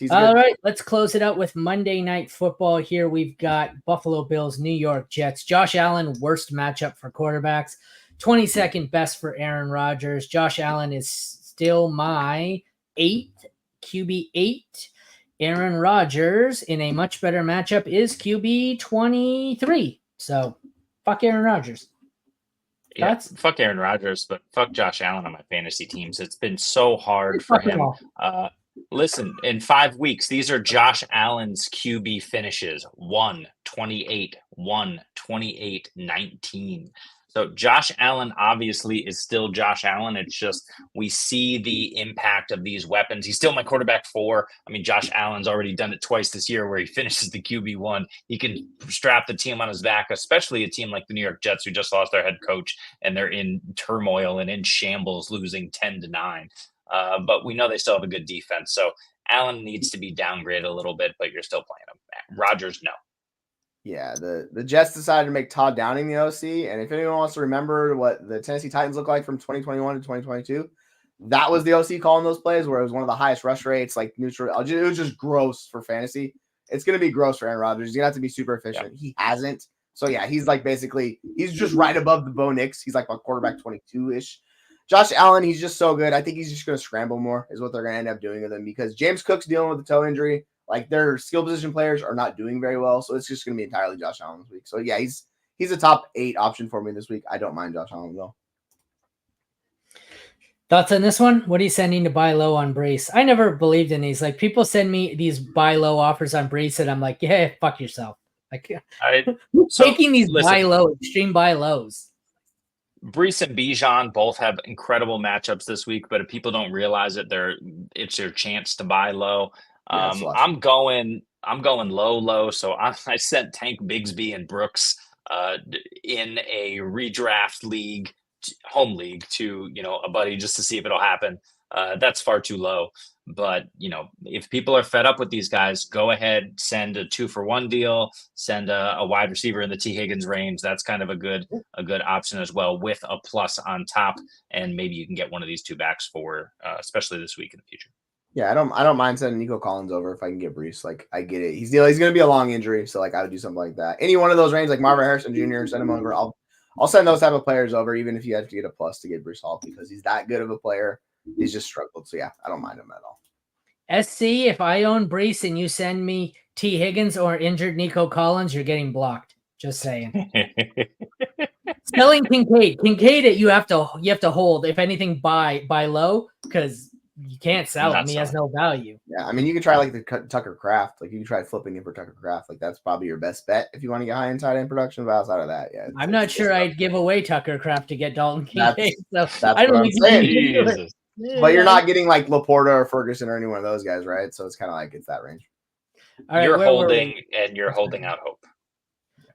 All right, let's close it out with Monday Night Football. Here we've got Buffalo Bills, New York Jets. Josh Allen, worst matchup for quarterbacks. 22nd best for Aaron Rodgers. Josh Allen is still my 8th, QB 8. Aaron Rodgers, in a much better matchup, is QB 23. So, fuck Aaron Rodgers. Yeah, fuck Aaron Rodgers, but fuck Josh Allen on my fantasy teams. It's been so hard for him. Listen, in 5 weeks, these are Josh Allen's QB finishes: 1-28, 1-28, 19. So Josh Allen obviously is still Josh Allen. It's just we see the impact of these weapons. He's still my quarterback 4. I mean, Josh Allen's already done it twice this year where he finishes the QB1. He can strap the team on his back, especially a team like the New York Jets who just lost their head coach and they're in turmoil and in shambles, losing 10-9. But we know they still have a good defense. So Allen needs to be downgraded a little bit, but you're still playing him. Rodgers, no. Yeah, the Jets decided to make Todd Downing the OC, and if anyone wants to remember what the Tennessee Titans look like from 2021 to 2022, that was the OC calling those plays where it was one of the highest rush rates, like neutral. It was just gross for fantasy. It's going to be gross for Aaron Rodgers. He's going to have to be super efficient. Yeah. He hasn't. So, yeah, he's like basically – he's just right above the Bo Nix. He's like a quarterback 22-ish. Josh Allen, he's just so good. I think he's just going to scramble more is what they're going to end up doing with him because James Cook's dealing with the toe injury. Like their skill position players are not doing very well, so it's just going to be entirely Josh Allen this week. So yeah, he's a top 8 option for me this week. I don't mind Josh Allen though. Thoughts on this one? What are you sending to buy low on Brees? I never believed in these. Like people send me these buy low offers on Brees, and I'm like, yeah, fuck yourself. Like taking these buy low, extreme buy lows. Brees and Bijan both have incredible matchups this week, but if people don't realize it, it's their chance to buy low. I'm going low. So I sent Tank Bigsby and Brooks in a redraft league, home league to, a buddy just to see if it'll happen. That's far too low. But, if people are fed up with these guys, go ahead, send a 2-for-1 deal, send a wide receiver in the T. Higgins range. That's kind of a good option as well with a plus on top. And maybe you can get one of these 2 backs for, especially this week in the future. Yeah, I don't mind sending Nico Collins over if I can get Brees. Like I get it. He's going to be a long injury, so like I would do something like that. Any one of those range, like Marvin Harrison Jr., send him over. I'll send those type of players over, even if you have to get a plus to get Brees Hall because he's that good of a player. He's just struggled. So yeah, I don't mind him at all. SC, if I own Brees and you send me T. Higgins or injured Nico Collins, you're getting blocked. Just saying. Selling Kincaid, you have to hold. If anything, buy low because you can't sell him. He has no value. Yeah, I mean, you can try like the Tucker Kraft. Like you can try flipping him for Tucker Kraft. Like that's probably your best bet if you want to get high in tight end production. But outside of that, yeah, I'm not sure I'd give away Tucker Kraft to get Dalton Kincaid. That's what I'm saying. But you're not getting like Laporta or Ferguson or any one of those guys, right? So it's kind of like it's that range. All right, you're holding and you're holding out hope.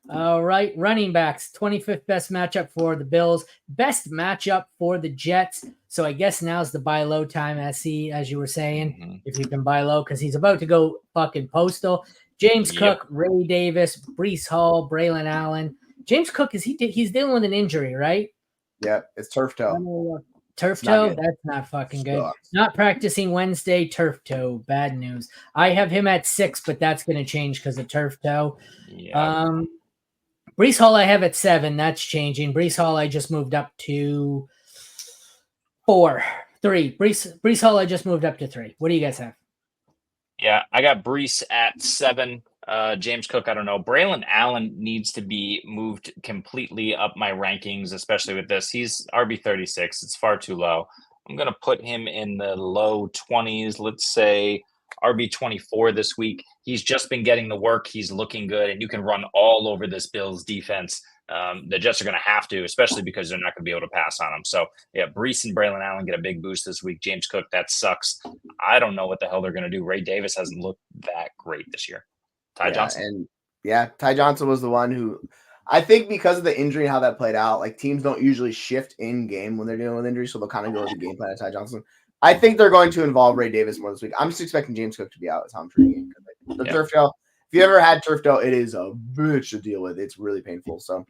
All right, running backs, 25th best matchup for the Bills, best matchup for the Jets. So I guess now's the buy low time, SC, as you were saying, if you can buy low, because he's about to go fucking postal. James Cook, Ray Davis, Breece Hall, Braylon Allen. James Cook, he's dealing with an injury, right? Yeah, it's turf toe. Turf toe? That's not fucking good. Not practicing Wednesday, turf toe. Bad news. I have him at 6, but that's going to change because of turf toe. Yeah. Breece Hall I have at 7. That's changing. Breece Hall I just moved up to 3. Breece Hall I just moved up to 3. What do you guys have? Yeah, I got Breece at 7. James Cook, I don't know. Braylon Allen needs to be moved completely up my rankings, especially with this. He's RB36. It's far too low. I'm going to put him in the low 20s. Let's say RB24 this week. He's just been getting the work. He's looking good, and you can run all over this Bills defense. The Jets are going to have to, especially because they're not going to be able to pass on him. So, yeah, Breece and Braylon Allen get a big boost this week. James Cook, that sucks. I don't know what the hell they're going to do. Ray Davis hasn't looked that great this year. Ty Johnson. Ty Johnson was the one who I think because of the injury and how that played out, like teams don't usually shift in game when they're dealing with injuries, so they'll kind of go with the game plan of Ty Johnson. I think they're going to involve Ray Davis more this week. I'm just expecting James Cook to be out. That's how I'm treating it. The turf toe, if you ever had turf toe, it is a bitch to deal with. It's really painful. So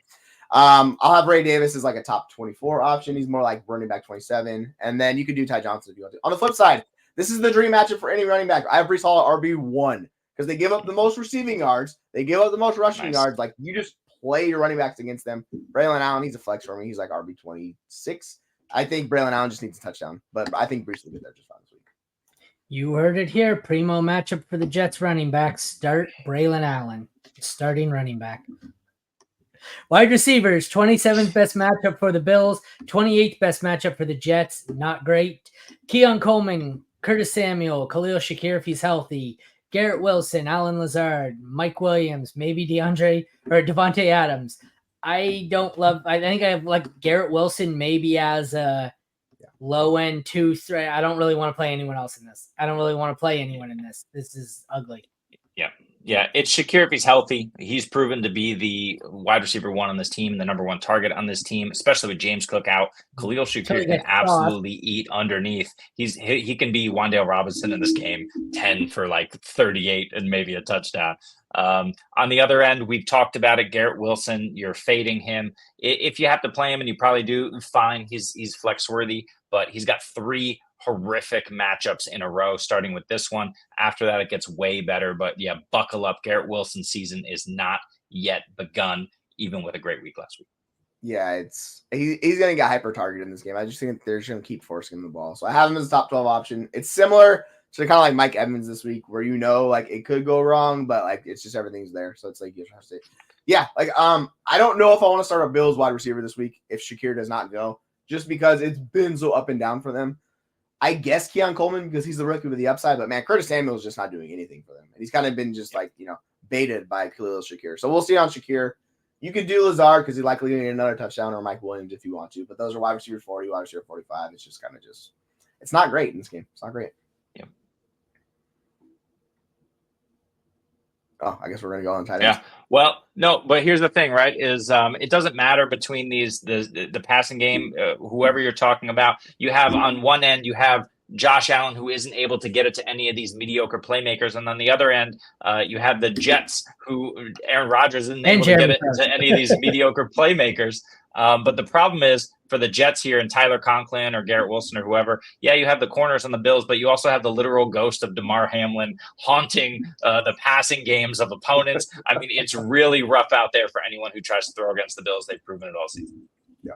I'll have Ray Davis as like a top 24 option. He's more like running back 27. And then you could do Ty Johnson if you want to. On the flip side, This is the dream matchup for any running back. I have Breece Hall at RB1 because they give up the most receiving yards. They give up the most rushing yards. Like, you just play your running backs against them. Braylon Allen, he's a flex for me. He's like RB26. I think Braylon Allen just needs a touchdown, but I think Breece will get there just fine this week. You heard it here. Primo matchup for the Jets running back. Start Braylon Allen, starting running back. Wide receivers, 27th best matchup for the Bills, 28th best matchup for the Jets. Not great. Keon Coleman, Curtis Samuel, Khalil Shakir if he's healthy, Garrett Wilson, Alan Lazard, Mike Williams, maybe Devontae Adams. I think I have like Garrett Wilson maybe as a low end 2-3. I don't really want to play anyone else in this. I don't really want to play anyone in this. This is ugly. Yeah, it's Shakir if he's healthy. He's proven to be the wide receiver 1 on this team, the number 1 target on this team, especially with James Cook out. Khalil Shakir can absolutely eat underneath. He can be Wan'Dale Robinson in this game, 10 for like 38 and maybe a touchdown. On the other end, we've talked about it. Garrett Wilson, you're fading him. If you have to play him, and you probably do, fine. He's flex worthy, but he's got 3 horrific matchups in a row, starting with this one. After that, it gets way better. But yeah, buckle up. Garrett Wilson's season is not yet begun, even with a great week last week. Yeah, he's going to get hyper targeted in this game. I just think they're just going to keep forcing him the ball. So I have him as a top 12 option. It's similar to kind of like Mike Evans this week, where like it could go wrong, but like it's just everything's there. So it's like you have to say, yeah, like I don't know if I want to start a Bills wide receiver this week if Shakir does not go, just because it's been so up and down for them. I guess Keon Coleman because he's the rookie with the upside, but man, Curtis Samuel is just not doing anything for them. And he's kind of been just like, baited by Khalil Shakir. So we'll see on Shakir. You could do Lazard because he's likely going to get another touchdown, or Mike Williams if you want to, but those are wide receiver 40, wide receiver 45. It's just kind of it's not great in this game. It's not great. Yeah. Oh, I guess we're going to go on tight ends. Yeah. Well, no, but here's the thing, right? Is it doesn't matter between the passing game, whoever you're talking about. You have on one end, you have Josh Allen, who isn't able to get it to any of these mediocre playmakers, and on the other end, you have the Jets, who Aaron Rodgers isn't able to get it to any of these mediocre playmakers. But the problem is for the Jets here and Tyler Conklin or Garrett Wilson or whoever, yeah, you have the corners on the Bills, but you also have the literal ghost of DeMar Hamlin haunting the passing games of opponents. I mean, it's really rough out there for anyone who tries to throw against the Bills. They've proven it all season. Yeah.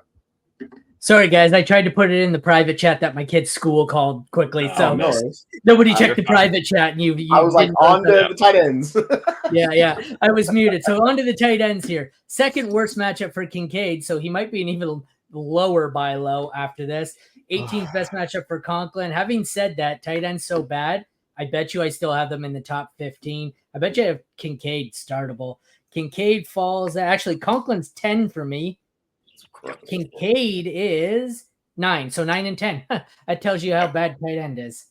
Sorry, guys. I tried to put it in the private chat that my kid's school called quickly. So nobody checked the private chat. And you I was like, on to the tight ends. Yeah. I was muted. So on to the tight ends here. Second worst matchup for Kincaid. So he might be an even lower buy low after this. 18th best matchup for Conklin. Having said that, tight end's so bad, I bet you I still have them in the top 15. I bet you I have Kincaid startable. Kincaid falls. Actually, Conklin's 10 for me. Kincaid is 9. So 9 and 10. That tells you how bad tight end is.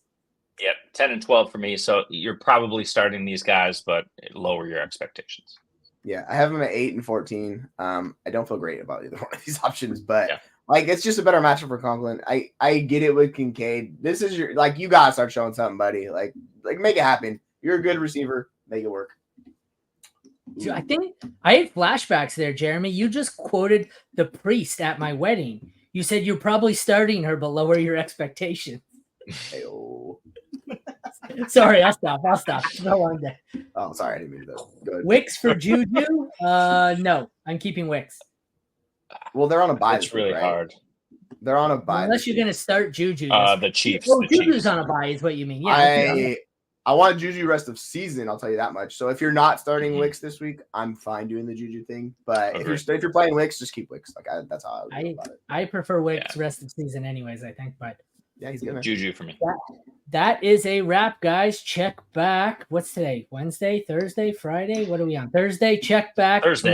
Yep, 10 and 12 for me. So you're probably starting these guys, but lower your expectations. Yeah, I have them at 8 and 14. I don't feel great about either one of these options, but it's just a better matchup for Conklin. I get it with Kincaid. This is you gotta start showing something, buddy. Like make it happen. You're a good receiver. Make it work. So I think I had flashbacks there, Jeremy. You just quoted the priest at my wedding. You said you're probably starting her, but lower your expectations. Hey-oh. Sorry, I'll stop. No on there. Oh, sorry, I didn't mean to. Good. Wicks for Juju? No, I'm keeping Wicks. Well, they're on a bye. It's really hard. They're on a bye. Unless you're going to start Juju. The Chiefs. Oh, Juju's on a bye is what you mean. Yeah. I want Juju rest of season. I'll tell you that much. So if you're not starting Wicks this week, I'm fine doing the Juju thing. But if you're playing Wicks, just keep Wicks. That's how I would about it. I prefer Wicks rest of season, anyways. I think, but yeah, he's good. Juju for me. That is a wrap, guys. Check back. What's today? Wednesday, Thursday, Friday. What are we on? Thursday. Check back Thursday.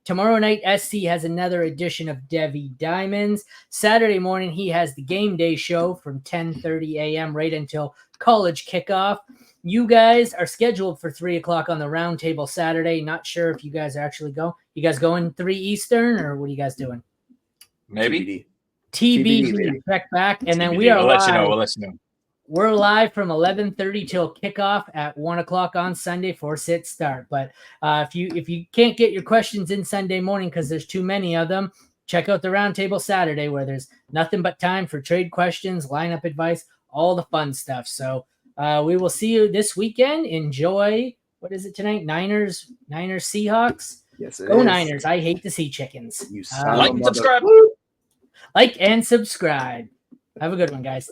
Tomorrow night, SC has another edition of Devi Diamonds. Saturday morning, he has the game day show from 10:30 a.m. right until college kickoff. You guys are scheduled for 3 o'clock on the round table Saturday. Not sure if you guys are actually going. You guys going 3 Eastern, or what are you guys doing? Maybe. TBD. Check back. And then we are We'll live. let you know. We're live from 11:30 till kickoff at 1 o'clock on Sunday for sit start. But if you can't get your questions in Sunday morning because there's too many of them, check out the Roundtable Saturday where there's nothing but time for trade questions, lineup advice, all the fun stuff. So we will see you this weekend. Enjoy. What is it tonight? Niners, Seahawks. Yes, Go Niners. I hate to see chickens. Like and subscribe. Like and subscribe. Have a good one, guys.